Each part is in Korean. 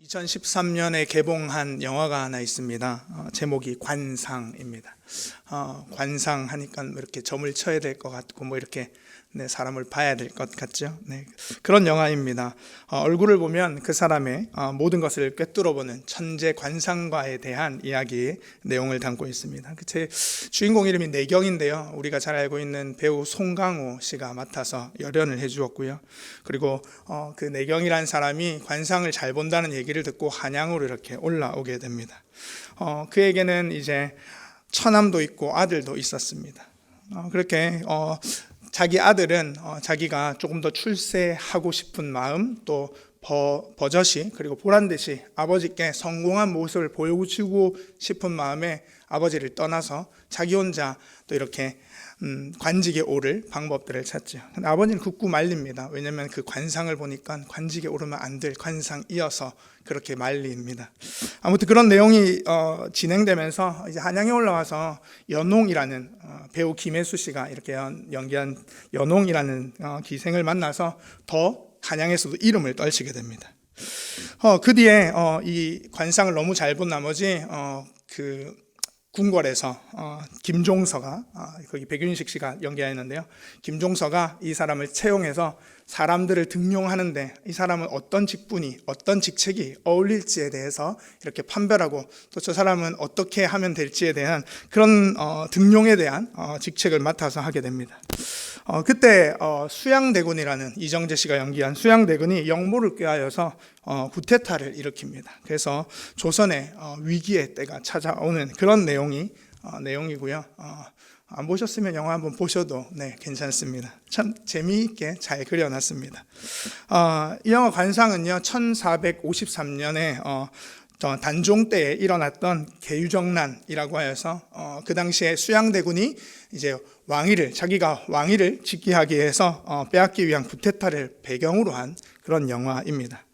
2013년에 개봉한 영화가 하나 있습니다. 제목이 관상입니다. 관상 하니까 이렇게 점을 쳐야 될 것 같고 이렇게 사람을 봐야 될 것 같죠. 그런 영화입니다. 얼굴을 보면 그 사람의 모든 것을 꿰뚫어보는 천재 관상가에 대한 이야기의 내용을 담고 있습니다. 제 주인공 이름이 내경인데요. 우리가 잘 알고 있는 배우 송강호 씨가 맡아서 열연을 해주었고요. 그리고 그 내경이라는 사람이 관상을 잘 본다는 얘기를 듣고 한양으로 이렇게 올라오게 됩니다. 그에게는 이제 처남도 있고 아들도 있었습니다. 그렇게 자기 아들은 자기가 조금 더 출세하고 싶은 마음, 또 버젓이 그리고 보란듯이 아버지께 성공한 모습을 보여주고 싶은 마음에 아버지를 떠나서 자기 혼자 또 이렇게 관직에 오를 방법들을 찾죠. 근데 아버지는 굳고 말립니다. 왜냐하면 그 관상을 보니까 관직에 오르면 안 될 관상이어서 그렇게 말립니다. 아무튼 그런 내용이 진행되면서 이제 한양에 올라와서 연홍이라는 배우 김혜수 씨가 이렇게 연기한 연홍이라는 기생을 만나서 더 한양에서도 이름을 떨치게 됩니다. 그 뒤에 이 관상을 너무 잘 본 나머지 그 궁궐에서 김종서가 거기 백윤식 씨가 연기하였는데요. 김종서가 이 사람을 채용해서 사람들을 등용하는데 이 사람은 어떤 직분이 어떤 직책이 어울릴지에 대해서 이렇게 판별하고 또 저 사람은 어떻게 하면 될지에 대한 그런 등용에 대한 직책을 맡아서 하게 됩니다. 그때 수양대군이라는 이정재 씨가 연기한 수양대군이 역모를 꾀하여서 구테타를 일으킵니다. 그래서 조선의 위기의 때가 찾아오는 그런 내용이고요. 안 보셨으면 영화 한번 보셔도 괜찮습니다. 참 재미있게 잘 그려놨습니다. 이 영화 관상은요 1453년에 단종 때에 일어났던 계유정난이라고 하여서 그 당시에 수양대군이 이제 자기가 왕위를 즉위하기 위해서 빼앗기 위한 구테타를 배경으로 한 그런 영화입니다.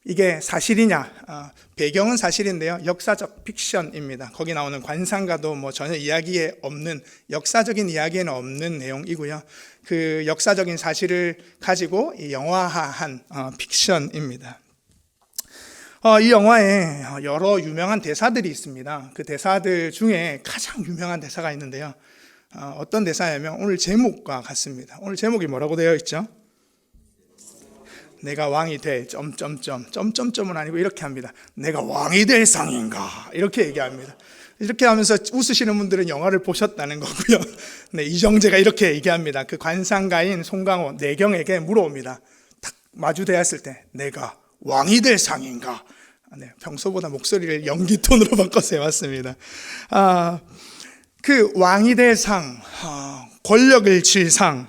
이게 사실이냐? 배경은 사실인데요. 역사적 픽션입니다. 거기 나오는 관상가도 전혀 이야기에 없는, 역사적인 이야기에는 없는 내용이고요. 그 역사적인 사실을 가지고 영화화한 픽션입니다. 이 영화에 여러 유명한 대사들이 있습니다. 그 대사들 중에 가장 유명한 대사가 있는데요. 어떤 대사냐면 오늘 제목과 같습니다. 오늘 제목이 뭐라고 되어 있죠? 내가 왕이 될 점점점은 아니고 이렇게 합니다. 내가 왕이 될 상인가 이렇게 얘기합니다. 이렇게 하면서 웃으시는 분들은 영화를 보셨다는 거고요. 이정재가 이렇게 얘기합니다. 그 관상가인 송강호 내경에게 물어옵니다. 딱 마주대었을 때 내가 왕이 될 상인가? 평소보다 목소리를 연기 톤으로 바꿔서 해왔습니다. 그 왕이 될 상, 권력을 쥘 상,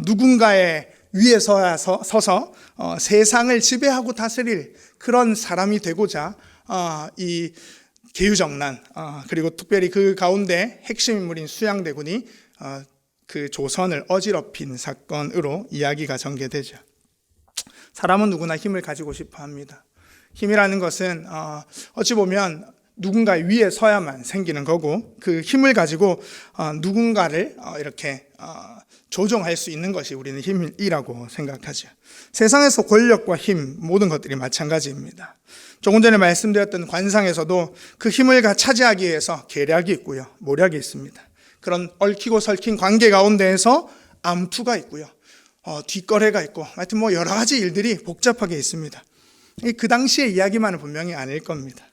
누군가의 위에 서서 세상을 지배하고 다스릴 그런 사람이 되고자 이 계유정난 그리고 특별히 그 가운데 핵심 인물인 수양대군이 그 조선을 어지럽힌 사건으로 이야기가 전개되죠. 사람은 누구나 힘을 가지고 싶어 합니다. 힘이라는 것은 어찌 보면 누군가의 위에 서야만 생기는 거고 그 힘을 가지고 누군가를 이렇게 조종할 수 있는 것이 우리는 힘이라고 생각하죠. 세상에서 권력과 힘 모든 것들이 마찬가지입니다. 조금 전에 말씀드렸던 관상에서도 그 힘을 차지하기 위해서 계략이 있고요. 모략이 있습니다. 그런 얽히고 설킨 관계 가운데에서 암투가 있고요. 뒷거래가 있고 하여튼 여러 가지 일들이 복잡하게 있습니다. 그 당시의 이야기만은 분명히 아닐 겁니다.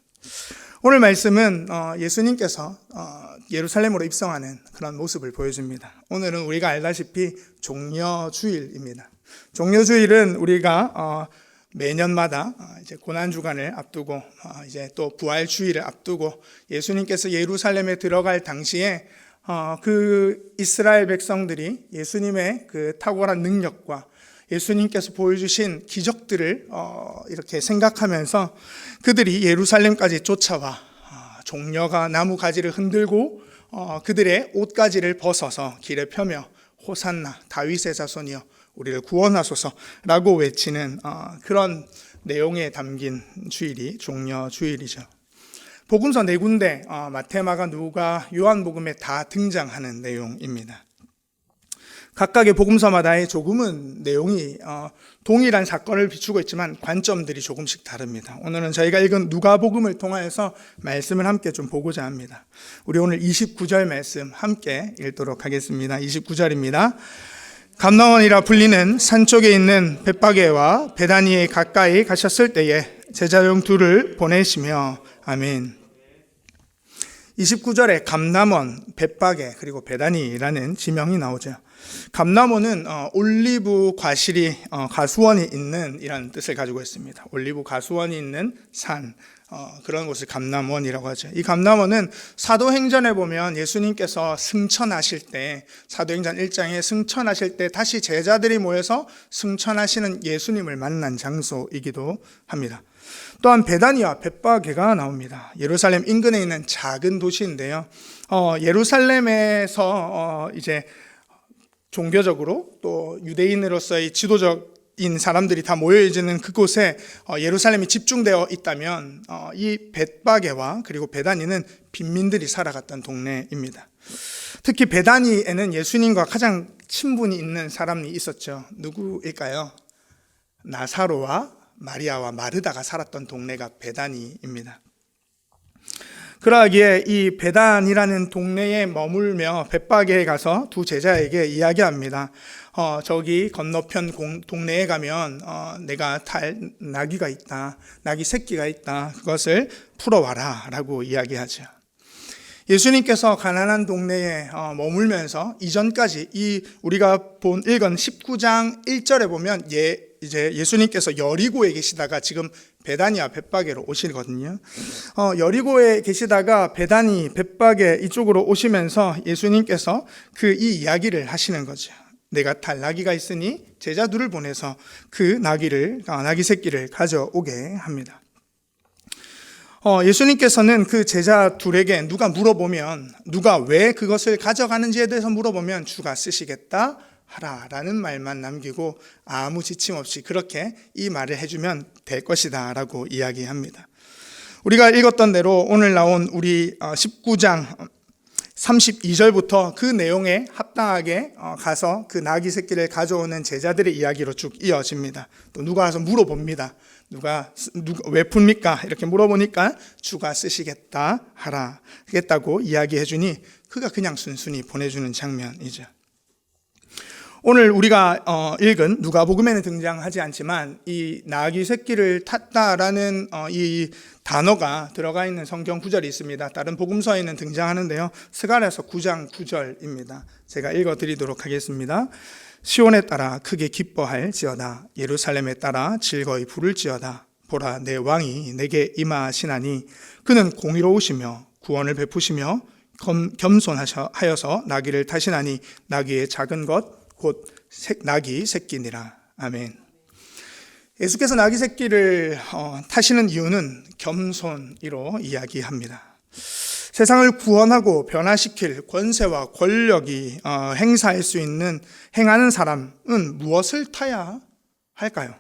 오늘 말씀은 예수님께서 예루살렘으로 입성하는 그런 모습을 보여줍니다. 오늘은 우리가 알다시피 종려주일입니다. 종려주일은 우리가 매년마다 이제 고난주간을 앞두고 이제 또 부활주일을 앞두고 예수님께서 예루살렘에 들어갈 당시에 그 이스라엘 백성들이 예수님의 그 탁월한 능력과 예수님께서 보여주신 기적들을 이렇게 생각하면서 그들이 예루살렘까지 쫓아와 종려가 나무 가지를 흔들고 그들의 옷가지를 벗어서 길에 펴며 호산나 다윗의 자손이여 우리를 구원하소서라고 외치는 그런 내용에 담긴 주일이 종려주일이죠. 복음서 4군데 마태, 마가, 누가, 요한복음에 다 등장하는 내용입니다. 각각의 복음서마다의 조금은 내용이 동일한 사건을 비추고 있지만 관점들이 조금씩 다릅니다. 오늘은 저희가 읽은 누가복음을 통하여서 말씀을 함께 좀 보고자 합니다. 우리 오늘 29절 말씀 함께 읽도록 하겠습니다. 29절입니다. 감나원이라 불리는 산 쪽에 있는 벳바게와 베다니에 가까이 가셨을 때에 제자중 둘을 보내시며 아멘. 29절에 감남원, 벳바게 그리고 베다니라는 지명이 나오죠. 감남원은 올리브 과실이 가수원이 있는 이런 뜻을 가지고 있습니다. 올리브 가수원이 있는 산, 그런 곳을 감남원이라고 하죠. 이 감남원은 사도행전에 보면 예수님께서 승천하실 때, 사도행전 1장에 승천하실 때 다시 제자들이 모여서 승천하시는 예수님을 만난 장소이기도 합니다. 또한 베다니와 벳바게가 나옵니다. 예루살렘 인근에 있는 작은 도시인데요. 예루살렘에서 이제 종교적으로 또 유대인으로서의 지도적인 사람들이 다 모여있는 그곳에 예루살렘이 집중되어 있다면 이 벳바게와 그리고 베다니는 빈민들이 살아갔던 동네입니다. 특히 베다니에는 예수님과 가장 친분이 있는 사람이 있었죠. 누구일까요? 나사로와 마리아와 마르다가 살았던 동네가 베다니입니다. 그러기에 이 베단이라는 동네에 머물며 벳바게에 가서 두 제자에게 이야기합니다. 저기 건너편 동네에 가면 내가 탈 나귀가 있다, 나귀 새끼가 있다, 그것을 풀어와라 라고 이야기하죠. 예수님께서 가나안 동네에 머물면서 이전까지 이 우리가 읽은 19장 1절에 보면 이제 예수님께서 여리고에 계시다가 지금 베다니와 벳바게로 오시거든요. 여리고에 계시다가 베다니, 벳바게 이쪽으로 오시면서 예수님께서 이 이야기를 하시는 거죠. 내가 탈 나귀가 있으니 제자들을 보내서 그 나귀 새끼를 가져오게 합니다. 예수님께서는 그 제자 둘에게 누가 왜 그것을 가져가는지에 대해서 물어보면 주가 쓰시겠다 하라라는 말만 남기고 아무 지침 없이 그렇게 이 말을 해주면 될 것이다 라고 이야기합니다. 우리가 읽었던 대로 오늘 나온 우리 19장 32절부터 그 내용에 합당하게 가서 그 나귀 새끼를 가져오는 제자들의 이야기로 쭉 이어집니다. 또 누가 와서 물어봅니다. 누가 왜 풉니까? 이렇게 물어보니까 주가 쓰시겠다 하겠다고 이야기해 주니 그가 그냥 순순히 보내주는 장면이죠. 오늘 우리가 읽은 누가복음에는 등장하지 않지만 이 나귀 새끼를 탔다라는 이 단어가 들어가 있는 성경 구절이 있습니다. 다른 복음서에는 등장하는데요. 스가랴서 9장 9절입니다. 제가 읽어드리도록 하겠습니다. 시온에 따라 크게 기뻐할지어다. 예루살렘에 따라 즐거이 부를지어다. 보라, 내 왕이 내게 임하시나니 그는 공의로우시며 구원을 베푸시며 겸손하여서 나귀를 타시나니 나귀의 작은 것 곧 나귀 새끼니라. 아멘. 예수께서 나귀 새끼를 타시는 이유는 겸손이로 이야기합니다. 세상을 구원하고 변화시킬 권세와 권력이 행사할 수 있는 행하는 사람은 무엇을 타야 할까요?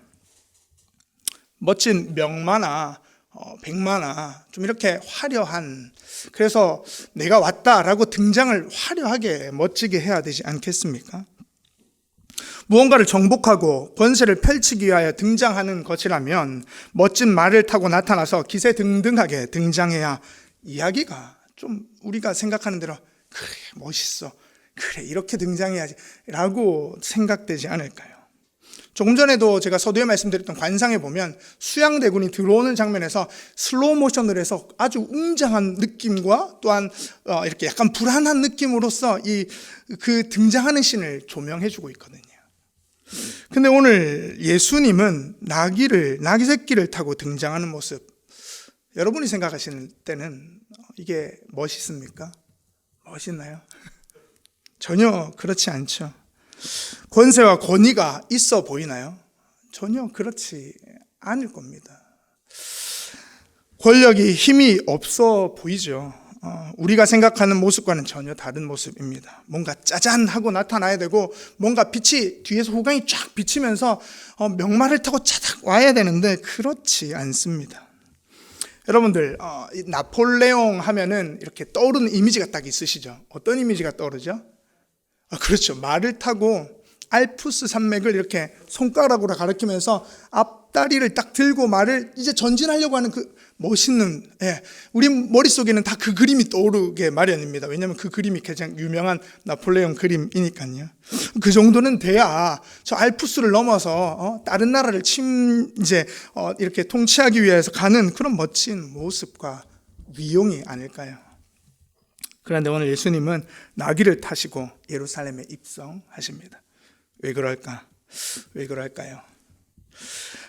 멋진 명마나 백마나 좀 이렇게 화려한, 그래서 내가 왔다라고 등장을 화려하게 멋지게 해야 되지 않겠습니까? 무언가를 정복하고 권세를 펼치기 위하여 등장하는 것이라면 멋진 말을 타고 나타나서 기세등등하게 등장해야 이야기가 좀 우리가 생각하는 대로 그래 멋있어, 그래 이렇게 등장해야지 라고 생각되지 않을까요? 조금 전에도 제가 서두에 말씀드렸던 관상에 보면 수양대군이 들어오는 장면에서 슬로우 모션을 해서 아주 웅장한 느낌과 또한 이렇게 약간 불안한 느낌으로써 그 등장하는 씬을 조명해주고 있거든요. 근데 오늘 예수님은 나귀 새끼를 타고 등장하는 모습, 여러분이 생각하시는 때는 이게 멋있습니까? 멋있나요? 전혀 그렇지 않죠. 권세와 권위가 있어 보이나요? 전혀 그렇지 않을 겁니다. 권력이 힘이 없어 보이죠. 우리가 생각하는 모습과는 전혀 다른 모습입니다. 뭔가 짜잔 하고 나타나야 되고 뭔가 빛이 뒤에서 후광이 쫙 비치면서 명마를 타고 차닥 와야 되는데 그렇지 않습니다. 여러분들 나폴레옹 하면은 이렇게 떠오르는 이미지가 딱 있으시죠? 어떤 이미지가 떠오르죠? 그렇죠. 말을 타고 알프스 산맥을 이렇게 손가락으로 가리키면서 앞다리를 딱 들고 말을 이제 전진하려고 하는 그 멋있는, 우리 머릿속에는 다 그 그림이 떠오르게 마련입니다. 왜냐하면 그 그림이 가장 유명한 나폴레옹 그림이니까요. 그 정도는 돼야 저 알프스를 넘어서 다른 나라를 이렇게 통치하기 위해서 가는 그런 멋진 모습과 위용이 아닐까요? 그런데 오늘 예수님은 나귀를 타시고 예루살렘에 입성하십니다. 왜 그럴까? 왜 그럴까요?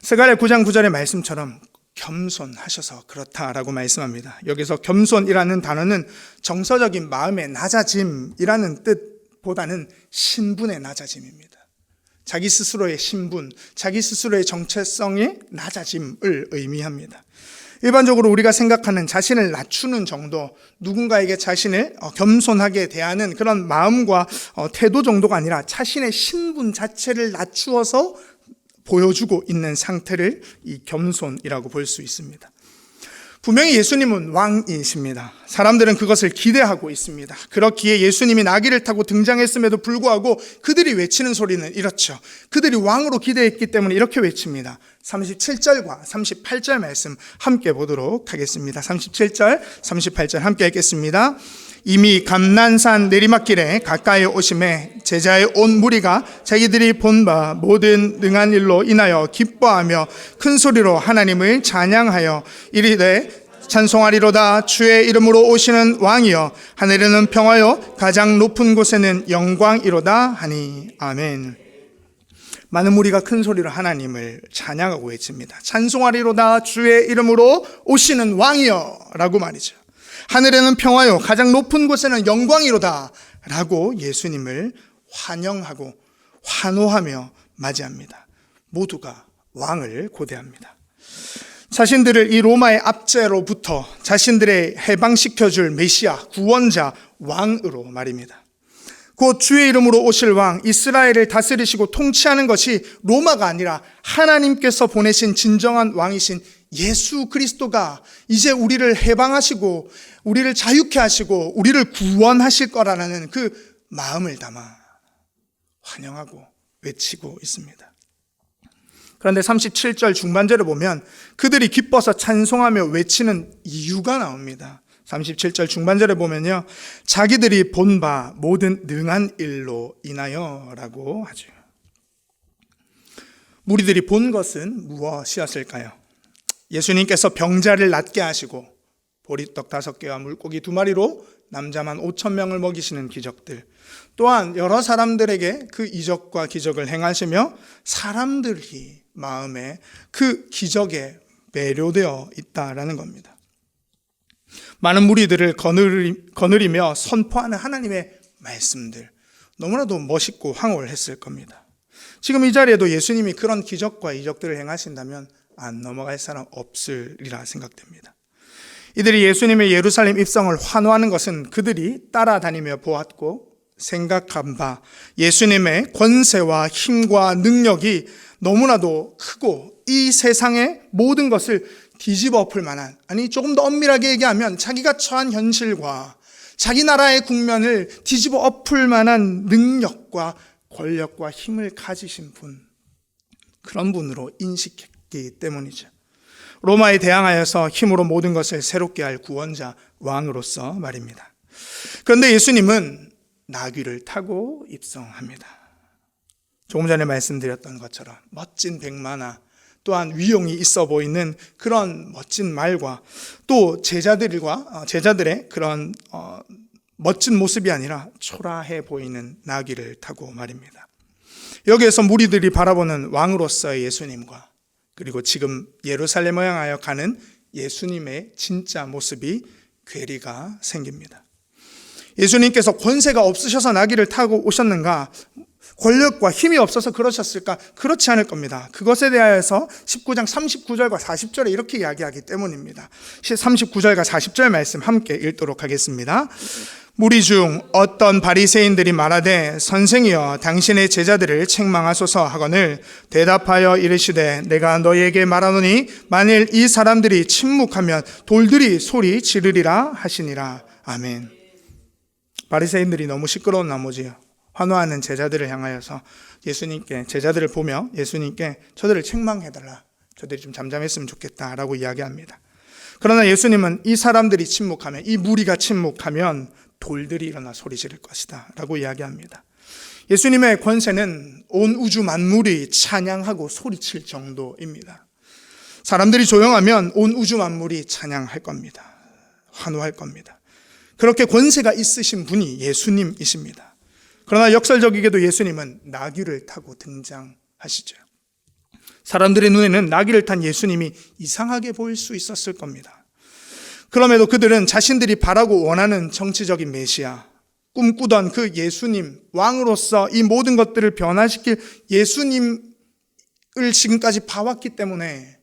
스가랴 9장 9절의 말씀처럼 겸손하셔서 그렇다라고 말씀합니다. 여기서 겸손이라는 단어는 정서적인 마음의 낮아짐이라는 뜻보다는 신분의 낮아짐입니다. 자기 스스로의 신분, 자기 스스로의 정체성의 낮아짐을 의미합니다. 일반적으로 우리가 생각하는 자신을 낮추는 정도, 누군가에게 자신을 겸손하게 대하는 그런 마음과 태도 정도가 아니라 자신의 신분 자체를 낮추어서 보여주고 있는 상태를 이 겸손이라고 볼 수 있습니다. 분명히 예수님은 왕이십니다. 사람들은 그것을 기대하고 있습니다. 그렇기에 예수님이 나귀를 타고 등장했음에도 불구하고 그들이 외치는 소리는 이렇죠. 그들이 왕으로 기대했기 때문에 이렇게 외칩니다. 37절과 38절 말씀 함께 보도록 하겠습니다. 37절, 38절 함께 읽겠습니다. 이미 감난산 내리막길에 가까이 오심에 제자의 온 무리가 자기들이 본 바 모든 능한 일로 인하여 기뻐하며 큰 소리로 하나님을 찬양하여 이르되 찬송하리로다. 주의 이름으로 오시는 왕이여, 하늘에는 평화요 가장 높은 곳에는 영광이로다 하니. 아멘. 많은 무리가 큰 소리로 하나님을 찬양하고 외칩니다. 찬송하리로다. 주의 이름으로 오시는 왕이여 라고 말이죠. 하늘에는 평화요 가장 높은 곳에는 영광이로다 라고 예수님을 환영하고 환호하며 맞이합니다. 모두가 왕을 고대합니다. 자신들을 이 로마의 압제로부터 자신들의 해방시켜줄 메시아, 구원자, 왕으로 말입니다. 곧 주의 이름으로 오실 왕, 이스라엘을 다스리시고 통치하는 것이 로마가 아니라 하나님께서 보내신 진정한 왕이신 예수 그리스도가 이제 우리를 해방하시고 우리를 자유케 하시고 우리를 구원하실 거라는 그 마음을 담아 환영하고 외치고 있습니다. 그런데 37절 중반절을 보면 그들이 기뻐서 찬송하며 외치는 이유가 나옵니다. 37절 중반절에 보면요, 자기들이 본 바 모든 능한 일로 인하여 라고 하죠. 무리들이 본 것은 무엇이었을까요? 예수님께서 병자를 낫게 하시고 보리떡 5개와 물고기 2마리로 남자만 5,000명을 먹이시는 기적들, 또한 여러 사람들에게 그 이적과 기적을 행하시며 사람들이 마음에 그 기적에 매료되어 있다라는 겁니다. 많은 무리들을 거느리며 선포하는 하나님의 말씀들, 너무나도 멋있고 황홀했을 겁니다. 지금 이 자리에도 예수님이 그런 기적과 이적들을 행하신다면 안 넘어갈 사람 없으리라 생각됩니다. 이들이 예수님의 예루살렘 입성을 환호하는 것은 그들이 따라다니며 보았고 생각한 바 예수님의 권세와 힘과 능력이 너무나도 크고 이 세상의 모든 것을 뒤집어 엎을 만한, 아니 조금 더 엄밀하게 얘기하면 자기가 처한 현실과 자기 나라의 국면을 뒤집어 엎을 만한 능력과 권력과 힘을 가지신 분, 그런 분으로 인식했기 때문이죠. 로마에 대항하여서 힘으로 모든 것을 새롭게 할 구원자, 왕으로서 말입니다. 그런데 예수님은 나귀를 타고 입성합니다. 조금 전에 말씀드렸던 것처럼 멋진 백마나 또한 위용이 있어 보이는 그런 멋진 말과 또 제자들의 그런 멋진 모습이 아니라 초라해 보이는 나귀를 타고 말입니다. 여기에서 무리들이 바라보는 왕으로서의 예수님과 그리고 지금 예루살렘을 향하여 가는 예수님의 진짜 모습이 괴리가 생깁니다. 예수님께서 권세가 없으셔서 나귀를 타고 오셨는가? 권력과 힘이 없어서 그러셨을까? 그렇지 않을 겁니다. 그것에 대하여서 19장 39절과 40절에 이렇게 이야기하기 때문입니다. 39절과 40절 말씀 함께 읽도록 하겠습니다. 무리 중 어떤 바리새인들이 말하되 선생이여 당신의 제자들을 책망하소서 하거늘 대답하여 이르시되 내가 너희에게 말하노니 만일 이 사람들이 침묵하면 돌들이 소리 지르리라 하시니라. 아멘. 바리새인들이 너무 시끄러운 나머지 환호하는 제자들을 향하여서 제자들을 보며 예수님께 저들을 책망해달라, 저들이 좀 잠잠했으면 좋겠다라고 이야기합니다. 그러나 예수님은 이 사람들이 침묵하면, 이 무리가 침묵하면 돌들이 일어나 소리 지를 것이다 라고 이야기합니다. 예수님의 권세는 온 우주 만물이 찬양하고 소리칠 정도입니다. 사람들이 조용하면 온 우주 만물이 찬양할 겁니다. 환호할 겁니다. 그렇게 권세가 있으신 분이 예수님이십니다. 그러나 역설적이게도 예수님은 나귀를 타고 등장하시죠. 사람들의 눈에는 나귀를 탄 예수님이 이상하게 보일 수 있었을 겁니다. 그럼에도 그들은 자신들이 바라고 원하는 정치적인 메시아, 꿈꾸던 그 예수님, 왕으로서 이 모든 것들을 변화시킬 예수님을 지금까지 봐왔기 때문에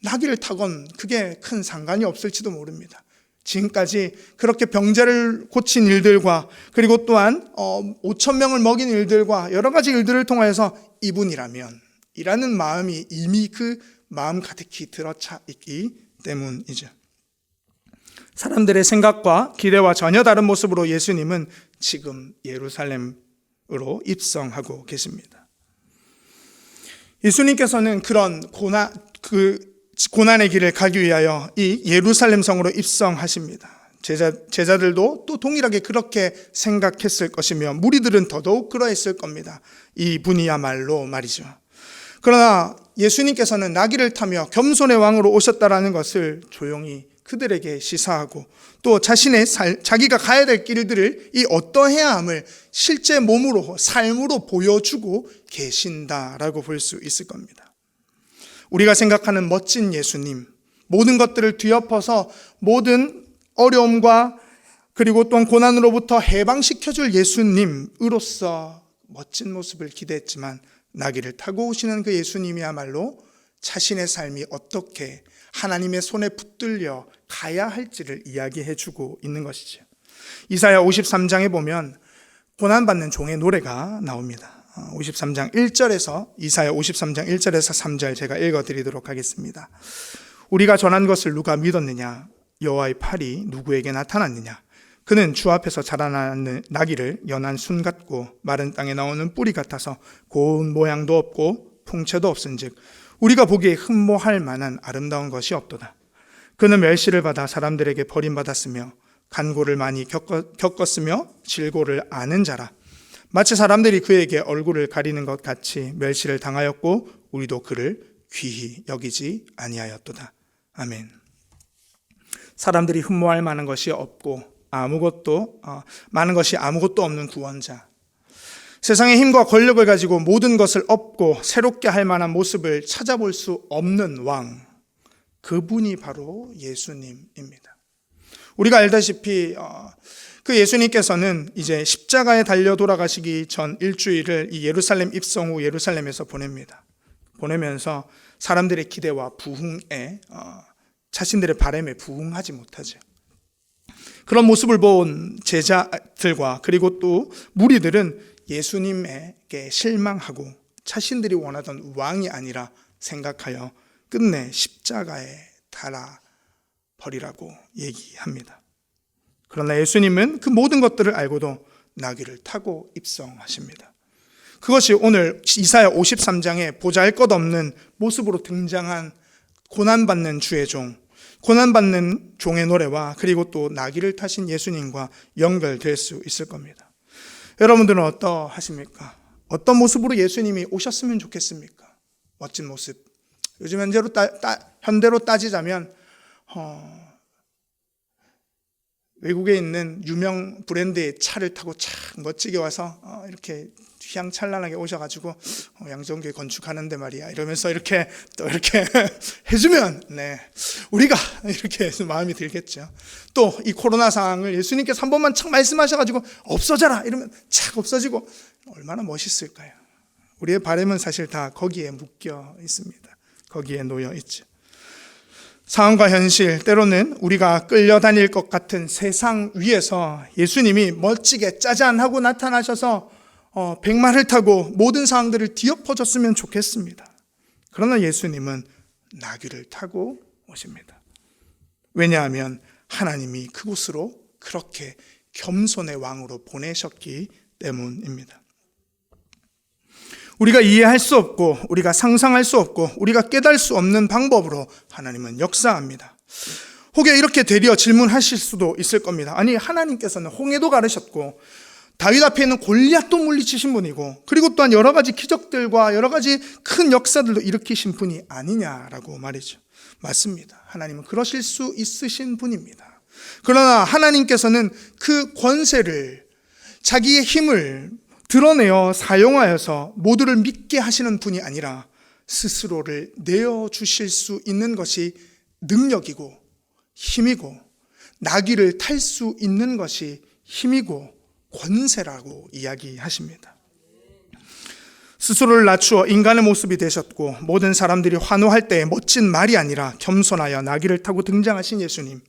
나귀를 타건 그게 큰 상관이 없을지도 모릅니다. 지금까지 그렇게 병자를 고친 일들과 그리고 또한 5,000명을 먹인 일들과 여러 가지 일들을 통해서 이분이라면 이라는 마음이 이미 그 마음 가득히 들어차 있기 때문이죠. 사람들의 생각과 기대와 전혀 다른 모습으로 예수님은 지금 예루살렘으로 입성하고 계십니다. 예수님께서는 그런 고난의 길을 가기 위하여 이 예루살렘 성으로 입성하십니다. 제자들도 또 동일하게 그렇게 생각했을 것이며 무리들은 더더욱 그러했을 겁니다. 이 분이야말로 말이죠. 그러나 예수님께서는 나귀를 타며 겸손의 왕으로 오셨다라는 것을 조용히 그들에게 시사하고 또 자기가 가야 될 길들을 이 어떠해야 함을 실제 몸으로 삶으로 보여주고 계신다라고 볼 수 있을 겁니다. 우리가 생각하는 멋진 예수님, 모든 것들을 뒤엎어서 모든 어려움과 그리고 또한 고난으로부터 해방시켜줄 예수님으로서 멋진 모습을 기대했지만 나귀를 타고 오시는 그 예수님이야말로 자신의 삶이 어떻게 하나님의 손에 붙들려 가야 할지를 이야기해주고 있는 것이죠. 이사야 53장에 보면 고난받는 종의 노래가 나옵니다. 53장 1절에서 이사야 53장 1절에서 3절 제가 읽어드리도록 하겠습니다. 우리가 전한 것을 누가 믿었느냐? 여호와의 팔이 누구에게 나타났느냐? 그는 주 앞에서 자라나는 나귀를 연한 순 같고 마른 땅에 나오는 뿌리 같아서 고운 모양도 없고 풍채도 없은즉 우리가 보기에 흠모할 만한 아름다운 것이 없도다. 그는 멸시를 받아 사람들에게 버림받았으며 간고를 많이 겪었으며 질고를 아는 자라. 마치 사람들이 그에게 얼굴을 가리는 것 같이 멸시를 당하였고 우리도 그를 귀히 여기지 아니하였도다. 아멘. 사람들이 흠모할 만한 것이 없고 많은 것이 아무것도 없는 구원자, 세상의 힘과 권력을 가지고 모든 것을 얻고 새롭게 할 만한 모습을 찾아볼 수 없는 왕, 그분이 바로 예수님입니다. 우리가 알다시피 그 예수님께서는 이제 십자가에 달려 돌아가시기 전 일주일을 이 예루살렘 입성 후 예루살렘에서 보내면서 사람들의 기대와 부흥에 자신들의 바람에 부응하지 못하죠. 그런 모습을 본 제자들과 그리고 또 무리들은 예수님에게 실망하고 자신들이 원하던 왕이 아니라 생각하여 끝내 십자가에 달아 버리라고 얘기합니다. 그러나 예수님은 그 모든 것들을 알고도 나귀를 타고 입성하십니다. 그것이 오늘 이사야 53장에 보잘것없는 모습으로 등장한 고난받는 주의 종, 고난받는 종의 노래와 그리고 또 나귀를 타신 예수님과 연결될 수 있을 겁니다. 여러분들은 어떠하십니까? 어떤 모습으로 예수님이 오셨으면 좋겠습니까? 멋진 모습. 요즘 현대로 따지자면 외국에 있는 유명 브랜드의 차를 타고 참 멋지게 와서 이렇게 휘황찬란하게 오셔가지고 양정교회 건축하는데 말이야 이러면서 이렇게 또 이렇게 해주면 우리가 이렇게 마음이 들겠죠. 또 이 코로나 상황을 예수님께서 한 번만 착 말씀하셔가지고 없어져라 이러면 착 없어지고 얼마나 멋있을까요? 우리의 바람은 사실 다 거기에 묶여 있습니다. 거기에 놓여 있죠. 상황과 현실, 때로는 우리가 끌려다닐 것 같은 세상 위에서 예수님이 멋지게 짜잔하고 나타나셔서 백마를 타고 모든 상황들을 뒤엎어줬으면 좋겠습니다. 그러나 예수님은 나귀를 타고 오십니다. 왜냐하면 하나님이 그곳으로 그렇게 겸손의 왕으로 보내셨기 때문입니다. 우리가 이해할 수 없고 우리가 상상할 수 없고 우리가 깨달을 수 없는 방법으로 하나님은 역사합니다. 혹여 이렇게 되려 질문하실 수도 있을 겁니다. 아니, 하나님께서는 홍해도 가르셨고 다윗 앞에 있는 골리앗도 물리치신 분이고 그리고 또한 여러 가지 기적들과 여러 가지 큰 역사들도 일으키신 분이 아니냐라고 말이죠. 맞습니다. 하나님은 그러실 수 있으신 분입니다. 그러나 하나님께서는 그 권세를, 자기의 힘을 드러내어 사용하여서 모두를 믿게 하시는 분이 아니라 스스로를 내어주실 수 있는 것이 능력이고 힘이고 나귀를 탈 수 있는 것이 힘이고 권세라고 이야기하십니다. 스스로를 낮추어 인간의 모습이 되셨고 모든 사람들이 환호할 때의 멋진 말이 아니라 겸손하여 나귀를 타고 등장하신 예수님,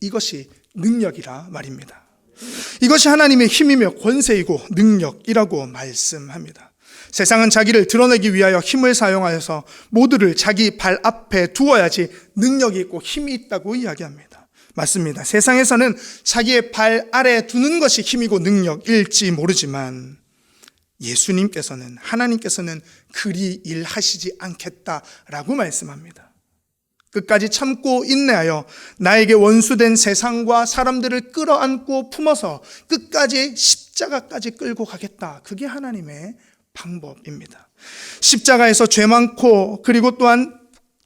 이것이 능력이라 말입니다. 이것이 하나님의 힘이며 권세이고 능력이라고 말씀합니다. 세상은 자기를 드러내기 위하여 힘을 사용하여서 모두를 자기 발 앞에 두어야지 능력이 있고 힘이 있다고 이야기합니다. 맞습니다. 세상에서는 자기의 발 아래에 두는 것이 힘이고 능력일지 모르지만 예수님께서는, 하나님께서는 그리 일하시지 않겠다라고 말씀합니다. 끝까지 참고 인내하여 나에게 원수된 세상과 사람들을 끌어안고 품어서 끝까지 십자가까지 끌고 가겠다. 그게 하나님의 방법입니다. 십자가에서 죄 많고 그리고 또한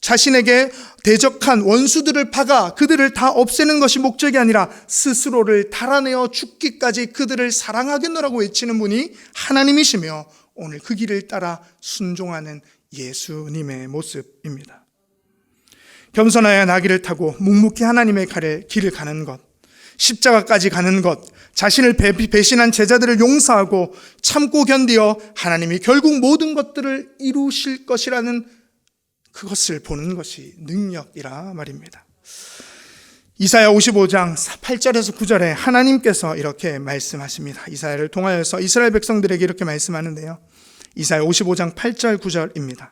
자신에게 대적한 원수들을 박아 그들을 다 없애는 것이 목적이 아니라 스스로를 달아내어 죽기까지 그들을 사랑하겠노라고 외치는 분이 하나님이시며 오늘 그 길을 따라 순종하는 예수님의 모습입니다. 겸손하여 나귀를 타고 묵묵히 하나님의 길을 가는 것, 십자가까지 가는 것, 자신을 배신한 제자들을 용서하고 참고 견디어 하나님이 결국 모든 것들을 이루실 것이라는 그것을 보는 것이 능력이라 말입니다. 이사야 55장 8절에서 9절에 하나님께서 이렇게 말씀하십니다. 이사야를 통하여서 이스라엘 백성들에게 이렇게 말씀하는데요. 이사야 55장 8절 9절입니다.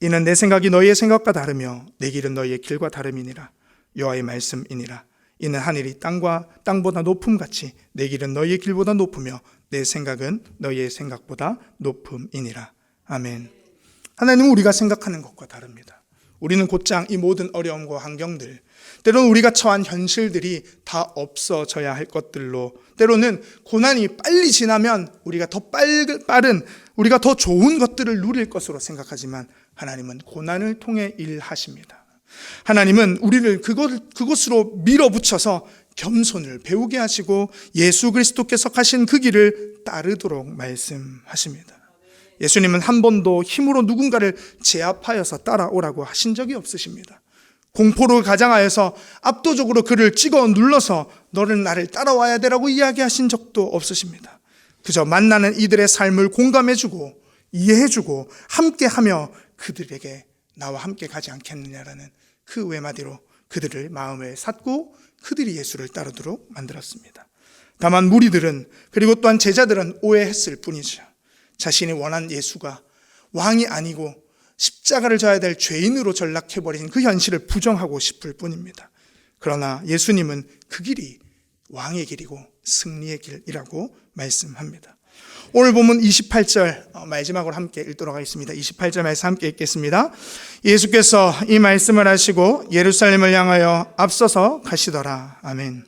이는 내 생각이 너희의 생각과 다르며 내 길은 너희의 길과 다름이니라. 여호와의 말씀이니라. 이는 하늘이 땅보다 높음같이 내 길은 너희의 길보다 높으며 내 생각은 너희의 생각보다 높음이니라. 아멘. 하나님은 우리가 생각하는 것과 다릅니다. 우리는 곧장 이 모든 어려움과 환경들, 때로는 우리가 처한 현실들이 다 없어져야 할 것들로, 때로는 고난이 빨리 지나면 우리가 더 빠른, 우리가 더 좋은 것들을 누릴 것으로 생각하지만 하나님은 고난을 통해 일하십니다. 하나님은 우리를 그곳으로 밀어붙여서 겸손을 배우게 하시고 예수 그리스도께서 가신 그 길을 따르도록 말씀하십니다. 예수님은 한 번도 힘으로 누군가를 제압하여서 따라오라고 하신 적이 없으십니다. 공포로 가장하여서 압도적으로 그를 찍어 눌러서 너는 나를 따라와야 되라고 이야기하신 적도 없으십니다. 그저 만나는 이들의 삶을 공감해주고 이해해주고 함께하며 그들에게 나와 함께 가지 않겠느냐라는 그 외마디로 그들을 마음에 샀고 그들이 예수를 따르도록 만들었습니다. 다만 무리들은, 그리고 또한 제자들은 오해했을 뿐이죠. 자신이 원한 예수가 왕이 아니고 십자가를 져야 될 죄인으로 전락해버린 그 현실을 부정하고 싶을 뿐입니다. 그러나 예수님은 그 길이 왕의 길이고 승리의 길이라고 말씀합니다. 오늘 본문 28절 마지막으로 함께 읽도록 하겠습니다. 28절 말씀 함께 읽겠습니다. 예수께서 이 말씀을 하시고 예루살렘을 향하여 앞서서 가시더라. 아멘.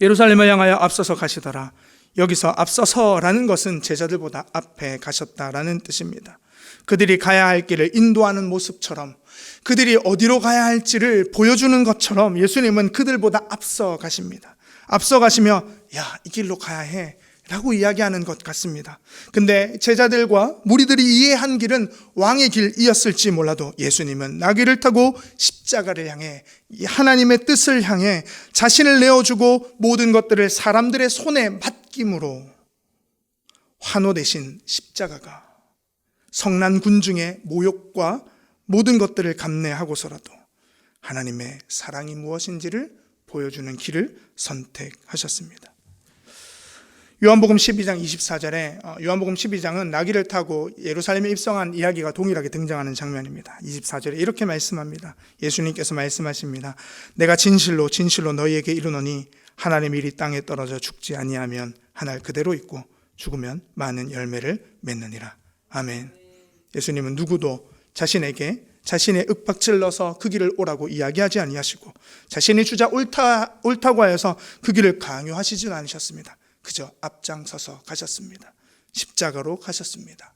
예루살렘을 향하여 앞서서 가시더라. 여기서 앞서서라는 것은 제자들보다 앞에 가셨다라는 뜻입니다. 그들이 가야 할 길을 인도하는 모습처럼, 그들이 어디로 가야 할지를 보여주는 것처럼 예수님은 그들보다 앞서 가십니다. 앞서 가시며 야, 이 길로 가야 해 라고 이야기하는 것 같습니다. 근데 제자들과 무리들이 이해한 길은 왕의 길이었을지 몰라도 예수님은 나귀를 타고 십자가를 향해 하나님의 뜻을 향해 자신을 내어주고 모든 것들을 사람들의 손에 맡김으로 환호 대신 십자가가 성난 군중의 모욕과 모든 것들을 감내하고서라도 하나님의 사랑이 무엇인지를 보여주는 길을 선택하셨습니다. 요한복음 12장 24절에 요한복음 12장은 나귀를 타고 예루살렘에 입성한 이야기가 동일하게 등장하는 장면입니다. 24절에 이렇게 말씀합니다. 예수님께서 말씀하십니다. 내가 진실로 진실로 너희에게 이르노니 하나님의 일이 땅에 떨어져 죽지 아니하면 하늘 그대로 있고 죽으면 많은 열매를 맺느니라. 아멘. 예수님은 누구도 자신에게 자신의 윽박질러서 그 길을 오라고 이야기하지 아니하시고 자신이 주자 옳다고 하여서 그 길을 강요하시진 않으셨습니다. 그저 앞장서서 가셨습니다. 십자가로 가셨습니다.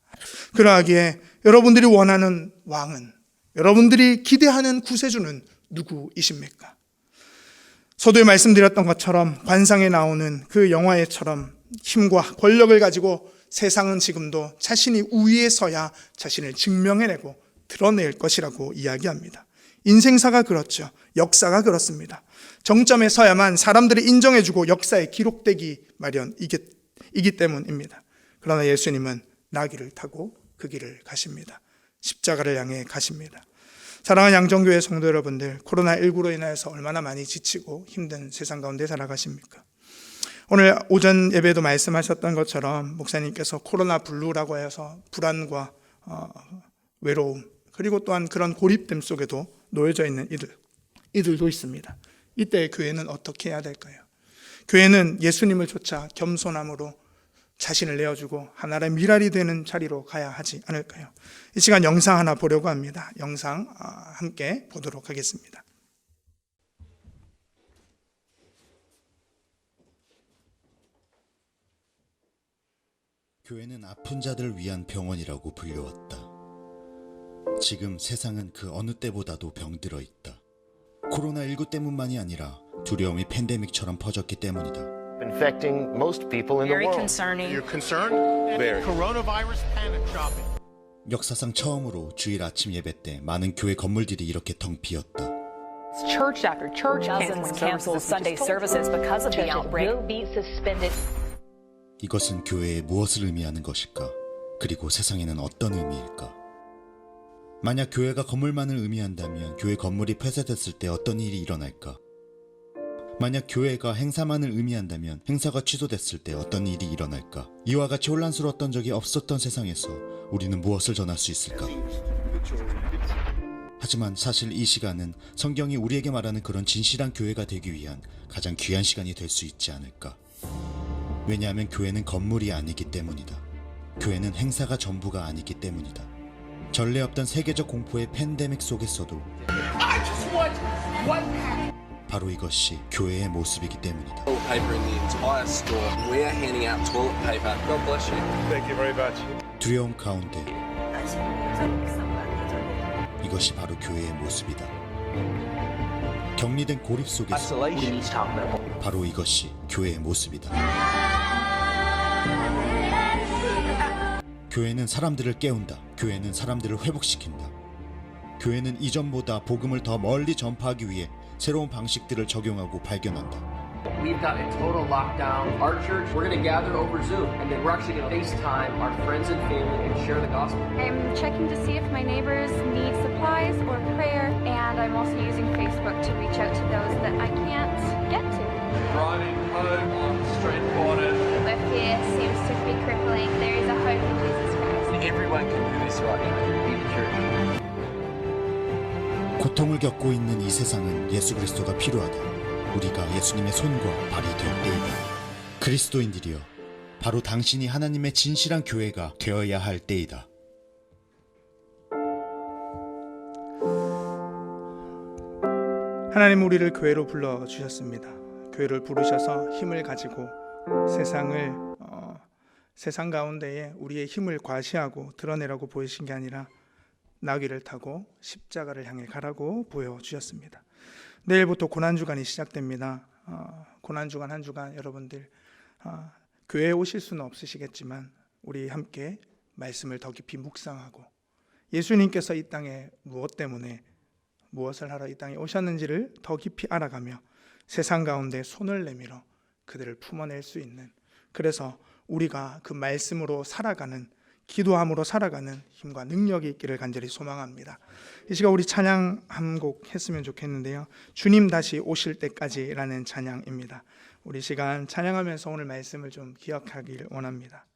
그러하기에 여러분들이 원하는 왕은, 여러분들이 기대하는 구세주는 누구이십니까? 서두에 말씀드렸던 것처럼 관상에 나오는 그 영화에처럼 힘과 권력을 가지고 세상은 지금도 자신이 우위에 서야 자신을 증명해내고 드러낼 것이라고 이야기합니다. 인생사가 그렇죠. 역사가 그렇습니다. 정점에 서야만 사람들이 인정해주고 역사에 기록되기 마련이기 때문입니다. 그러나 예수님은 나귀를 타고 그 길을 가십니다. 십자가를 향해 가십니다. 사랑하는 양정교회 성도 여러분들, 코로나19로 인해서 얼마나 많이 지치고 힘든 세상 가운데 살아가십니까? 오늘 오전 예배도 말씀하셨던 것처럼 목사님께서 코로나 블루라고 해서 불안과 외로움, 그리고 또한 그런 고립됨 속에도 놓여져 있는 이들도 있습니다. 이때 교회는 어떻게 해야 될까요? 교회는 예수님을 쫓아 겸손함으로 자신을 내어주고 하나의 미랄이 되는 자리로 가야 하지 않을까요? 이 시간 영상 하나 보려고 합니다. 영상 함께 보도록 하겠습니다. 교회는 아픈 자들을 위한 병원이라고 불려왔다. 지금 세상은 그 어느 때보다도 병들어 있다. 코로나19 때문만이 아니라 두려움이 팬데믹처럼 퍼졌기 때문이다. Infecting most people in the Very world. concerning. You're concerned? Very. Coronavirus panic shopping. 역사상 처음으로 주일 아침 예배 때 많은 교회 건물들이 이렇게 텅 비었다. Church after church Dozens canceled Sunday services because of the outbreak. will be suspended. 이것은 교회에 무엇을 의미하는 것일까? 그리고 세상에는 어떤 의미일까? 만약 교회가 건물만을 의미한다면 교회 건물이 폐쇄됐을 때 어떤 일이 일어날까? 만약 교회가 행사만을 의미한다면 행사가 취소됐을 때 어떤 일이 일어날까? 이와 같이 혼란스러웠던 적이 없었던 세상에서 우리는 무엇을 전할 수 있을까? 하지만 사실 이 시간은 성경이 우리에게 말하는 그런 진실한 교회가 되기 위한 가장 귀한 시간이 될 수 있지 않을까? 왜냐하면 교회는 건물이 아니기 때문이다. 교회는 행사가 전부가 아니기 때문이다. 전례 없던 세계적 공포의 팬데믹 속에서도 바로 이것이 교회의 모습이기 때문이다. Toilet paper in the entire store. We are handing out toilet paper. God bless you. Thank you very much. 두려움 가운데 이것이 바로 교회의 모습이다. 격리된 고립 속에서 Isolation. 바로 이것이 교회의 모습이다. 교회는 사람들을 깨운다. 교회는 사람들을 회복시킨다. 교회는 이전보다 복음을 더 멀리 전파하기 위해 새로운 방식들을 적용하고 발견한다. We've got a total lockdown. Our church, we're going to gather over Zoom, and then we're actually going to FaceTime our friends and family and share the gospel. I'm checking to see if my neighbors need supplies or prayer, and I'm also using Facebook to reach out to those that I can't get to. Driving home on street corners. Life here seems to be crippling. There is a hope in Jesus Christ. Everyone can do this right now. Be the church. 고통을 겪고 있는 이 세상은 예수 그리스도가 필요하다. 우리가 예수님의 손과 발이 될 때이다. 그리스도인들이여, 바로 당신이 하나님의 진실한 교회가 되어야 할 때이다. 하나님 우리를 교회로 불러주셨습니다. 교회를 부르셔서 힘을 가지고 세상 가운데에 우리의 힘을 과시하고 드러내라고 보이신 게 아니라 나귀를 타고 십자가를 향해 가라고 보여주셨습니다. 내일부터 고난주간이 시작됩니다. 고난주간 한 주간 여러분들 교회에 오실 수는 없으시겠지만 우리 함께 말씀을 더 깊이 묵상하고 예수님께서 이 땅에 무엇 때문에 무엇을 하러 이 땅에 오셨는지를 더 깊이 알아가며 세상 가운데 손을 내밀어 그들을 품어낼 수 있는, 그래서 우리가 그 말씀으로 살아가는, 기도함으로 살아가는 힘과 능력이 있기를 간절히 소망합니다. 이 시간 우리 찬양 한 곡 했으면 좋겠는데요. 주님 다시 오실 때까지라는 찬양입니다. 우리 시간 찬양하면서 오늘 말씀을 좀 기억하길 원합니다.